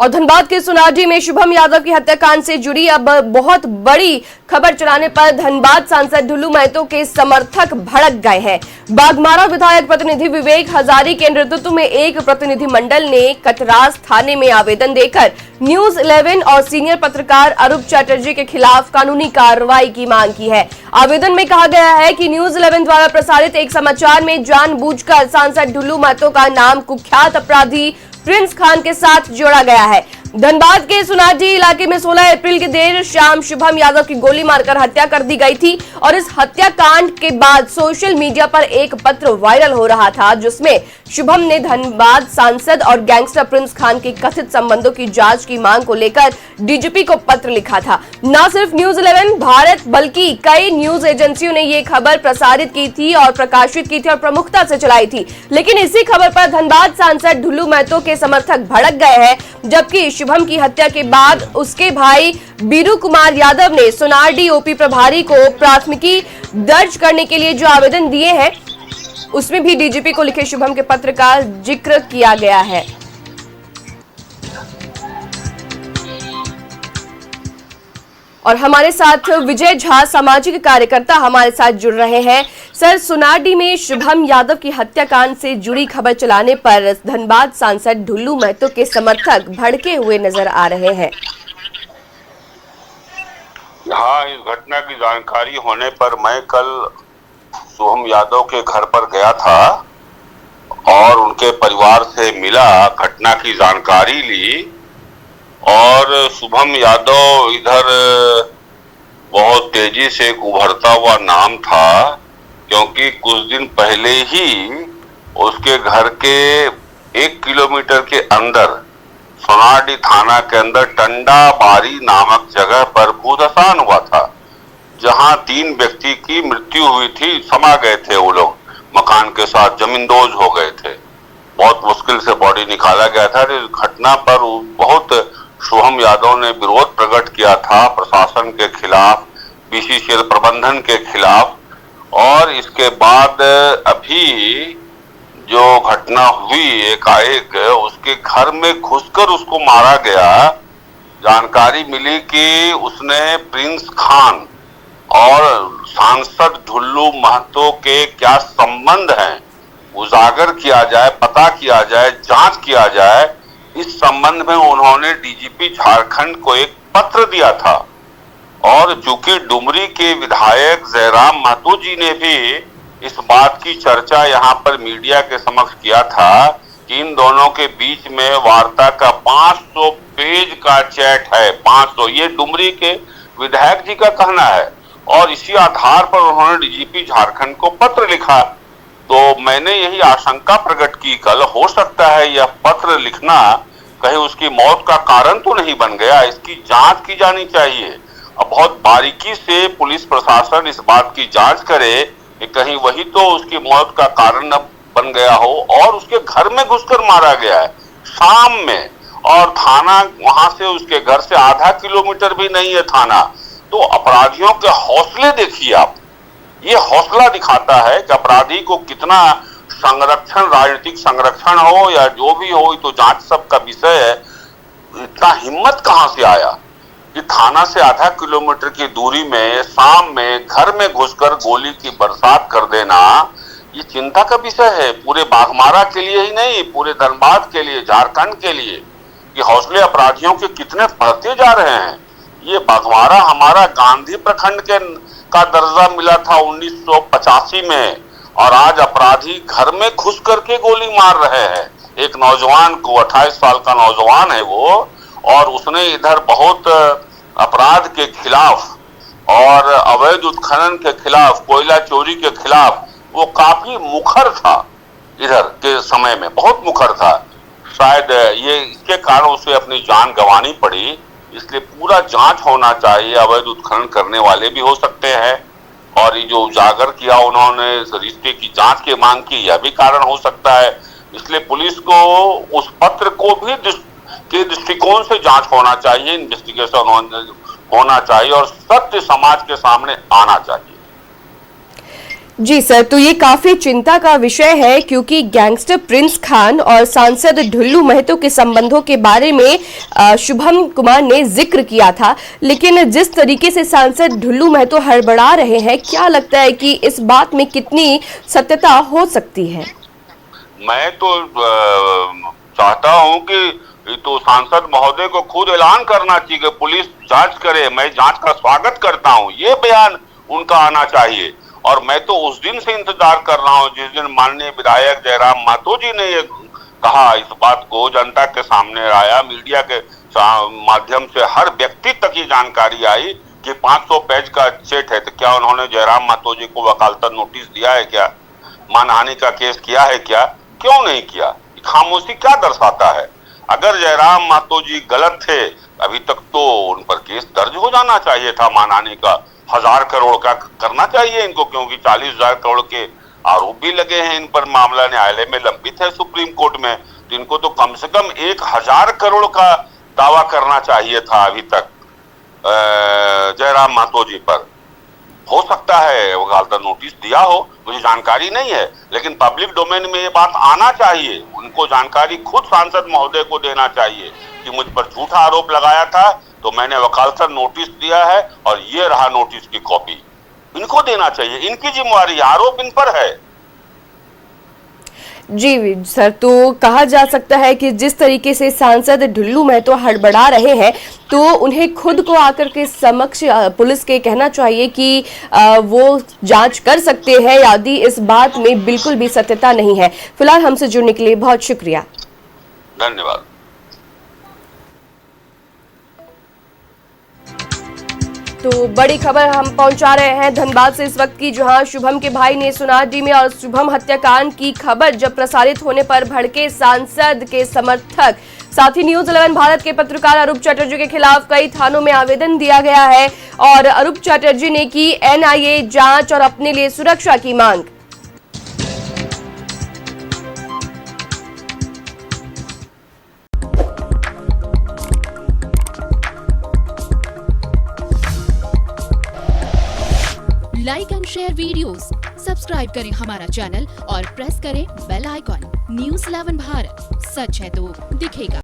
और धनबाद के सुनाडी में शुभम यादव की हत्याकांड से जुड़ी अब बहुत बड़ी खबर चलाने पर धनबाद सांसद ढुल्लू महतो के समर्थक भड़क गए हैं। बाघमारा विधायक प्रतिनिधि विवेक हजारी के नेतृत्व में एक प्रतिनिधि मंडल ने कटरास थाने में आवेदन देकर न्यूज 11 और सीनियर पत्रकार अरूप चटर्जी के खिलाफ कानूनी कार्रवाई की मांग की है। आवेदन में कहा गया है कि न्यूज 11 द्वारा प्रसारित एक समाचार में जानबूझकर सांसद ढुल्लू महतो का नाम कुख्यात अपराधी प्रिंस खान के साथ जोड़ा गया है। धनबाद के सुनाडी इलाके में 16 अप्रैल की देर शाम शुभम यादव की गोली मारकर हत्या कर दी गई थी और इस हत्याकांड के बाद सोशल मीडिया पर एक पत्र वायरल हो रहा था जिसमें शुभम ने धनबाद सांसद और गैंगस्टर प्रिंस खान के कथित संबंधों की जांच की मांग को लेकर डीजीपी को पत्र लिखा था। न सिर्फ न्यूज 11 भारत बल्कि कई न्यूज एजेंसियों ने ये खबर प्रसारित की थी और प्रकाशित की थी और प्रमुखता से चलाई थी, लेकिन इसी खबर पर धनबाद सांसद ढुल्लू महतो के समर्थक भड़क गए हैं। जबकि शुभम की हत्या के बाद उसके भाई बीरू कुमार यादव ने सुनाडी ओपी प्रभारी को प्राथमिकी दर्ज करने के लिए जो आवेदन दिए हैं उसमें भी डीजीपी को लिखे शुभम के पत्र का जिक्र किया गया है। और हमारे साथ विजय झा सामाजिक कार्यकर्ता हमारे साथ जुड़ रहे हैं। सर, सुनाडी में शुभम यादव की हत्याकांड से जुड़ी खबर चलाने पर धनबाद सांसद ढुल्लू महतो के समर्थक भड़के हुए नजर आ रहे हैं। यहाँ इस घटना की जानकारी होने पर मैं कल शुभम यादव के घर पर गया था और उनके परिवार से मिला, घटना की जानकारी ली और शुभम यादव इधर बहुत तेजी से उभरता हुआ नाम था, क्योंकि कुछ दिन पहले ही उसके घर के 1 किलोमीटर के अंदर सुनाडी थाना के अंदर टंडा बारी नामक जगह पर भूधसान हुआ था, जहां 3 व्यक्ति की मृत्यु हुई थी। समा गए थे वो लोग, मकान के साथ जमींदोज हो गए थे। बहुत मुश्किल से बॉडी निकाला गया था। इस घटना पर बहुत शुभम यादव ने विरोध प्रकट किया था प्रशासन के खिलाफ, बीसीसीएल प्रबंधन के खिलाफ। और इसके बाद अभी जो घटना हुई एकाएक उसके घर में घुसकर उसको मारा गया। जानकारी मिली कि उसने प्रिंस खान और सांसद ढुल्लू महतो के क्या संबंध हैं उजागर किया जाए, पता किया जाए, जांच किया जाए। इस संबंध में उन्होंने डीजीपी झारखंड को एक पत्र दिया था और चूंकि डुमरी के विधायक जयराम महतो जी ने भी इस बात की चर्चा यहाँ पर मीडिया के समक्ष किया था कि इन दोनों के बीच में वार्ता का 500 पेज का चैट है। 500, ये डुमरी के विधायक जी का कहना है और इसी आधार पर उन्होंने डीजीपी झारखंड को पत्र लिखा। तो मैंने यही आशंका प्रकट की कल, हो सकता है यह पत्र लिखना कहीं उसकी मौत का कारण तो नहीं बन गया। इसकी जांच की जानी चाहिए। अब बहुत बारीकी से पुलिस प्रशासन इस बात की जांच करे कि कहीं वही तो उसकी मौत का कारण न बन गया हो। और उसके घर में घुसकर मारा गया है शाम में, और थाना वहां से उसके घर से आधा किलोमीटर भी नहीं है थाना। तो अपराधियों के हौसले देखिए आप। ये हौसला दिखाता है कि अपराधी को कितना संरक्षण, राजनीतिक संरक्षण हो या जो भी हो, तो जांच सब का विषय है। इतना हिम्मत कहां से आया कि थाना से आधा किलोमीटर की दूरी में शाम में घर में घुसकर गोली की बरसात कर देना, ये चिंता का विषय है पूरे बाघमारा के लिए ही नहीं, पूरे धनबाद के लिए, झारखंड के लिए। कि हौसले अपराधियों के कितने बढ़ते जा रहे हैं। ये बाघमारा हमारा गांधी प्रखंड का दर्जा मिला था 1985 में, और आज अपराधी घर में घुस करके गोली मार रहे हैं एक नौजवान को। 28 साल का नौजवान है वो, और उसने इधर बहुत अपराध के खिलाफ और अवैध उत्खनन के खिलाफ, कोयला चोरी के खिलाफ वो काफी मुखर था। इधर के समय में बहुत मुखर था। शायद ये इसके कारण उसे अपनी जान गंवानी पड़ी। इसलिए पूरा जांच होना चाहिए। अवैध उत्खनन करने वाले भी हो सकते हैं, और ये जो उजागर किया उन्होंने रिश्ते की जांच की मांग की, यह भी कारण हो सकता है। इसलिए पुलिस को उस पत्र को भी के दृष्टिकोण से जांच होना चाहिए, इन्वेस्टिगेशन होना चाहिए और सत्य समाज के सामने आना चाहिए। जी सर, तो ये काफी चिंता का विषय है क्योंकि गैंगस्टर प्रिंस खान और सांसद ढुल्लू महतो के संबंधों के बारे में शुभम कुमार ने जिक्र किया था, लेकिन जिस तरीके से सांसद ढुल्लू महतो हड़बड़ा रहे हैं, क्या लगता है कि इस बात में कितनी सत्यता हो सकती है? मैं तो चाहता हूं कि तो सांसद महोदय को खुद ऐलान करना चाहिए कि पुलिस जांच करे। मैं जांच का स्वागत करता हूं, ये बयान उनका आना चाहिए। और मैं तो उस दिन से इंतजार कर रहा हूं जिस दिन माननीय विधायक जयराम मातो जी ने ये कहा, इस बात को जनता के सामने आया, मीडिया के माध्यम से हर व्यक्ति तक ये जानकारी आई कि 500 पेज का चेट है। तो क्या उन्होंने जयराम मातो जी को वकालतन नोटिस दिया है क्या? मानहानि का केस किया है क्या? क्यों नहीं किया? खामोशी क्या दर्शाता है? अगर जयराम मातो जी गलत थे, अभी तक तो उन पर केस दर्ज हो जाना चाहिए था। मानहानि का 1000 करोड़ का करना चाहिए इनको, क्योंकि 40,000 करोड़ के आरोप भी लगे हैं इन पर। मामला न्यायालय में लंबित है सुप्रीम कोर्ट में, तो इनको तो कम से कम 1000 करोड़ का दावा करना चाहिए था अभी तक जयराम मातो जी पर। हो सकता है वकालतन नोटिस दिया हो, मुझे जानकारी नहीं है, लेकिन पब्लिक डोमेन में ये बात आना चाहिए। उनको जानकारी खुद सांसद महोदय को देना चाहिए कि मुझ पर झूठा आरोप लगाया था, तो मैंने वकालतन नोटिस दिया है और ये रहा नोटिस की कॉपी। इनको देना चाहिए, इनकी जिम्मेवारी, आरोप इन पर है। जी सर, तो कहा जा सकता है कि जिस तरीके से सांसद ढुल्लू महतो हड़बड़ा रहे हैं, तो उन्हें खुद को आकर के समक्ष पुलिस के कहना चाहिए कि वो जांच कर सकते हैं, यदि इस बात में बिल्कुल भी सत्यता नहीं है। फिलहाल हमसे जुड़ने के लिए बहुत शुक्रिया। धन्यवाद। तो बड़ी खबर हम पहुंचा रहे हैं धनबाद से इस वक्त की, जहां शुभम के भाई ने सुनारडी में और शुभम हत्याकांड की खबर जब प्रसारित होने पर भड़के सांसद के समर्थक, साथ ही न्यूज 11 भारत के पत्रकार अरूप चटर्जी के खिलाफ कई थानों में आवेदन दिया गया है और अरूप चटर्जी ने की NIA जांच और अपने लिए सुरक्षा की मांग। Like and share videos, subscribe करें हमारा चैनल और प्रेस करें बेल आइकॉन। न्यूज़ 11 भारत, सच है तो दिखेगा।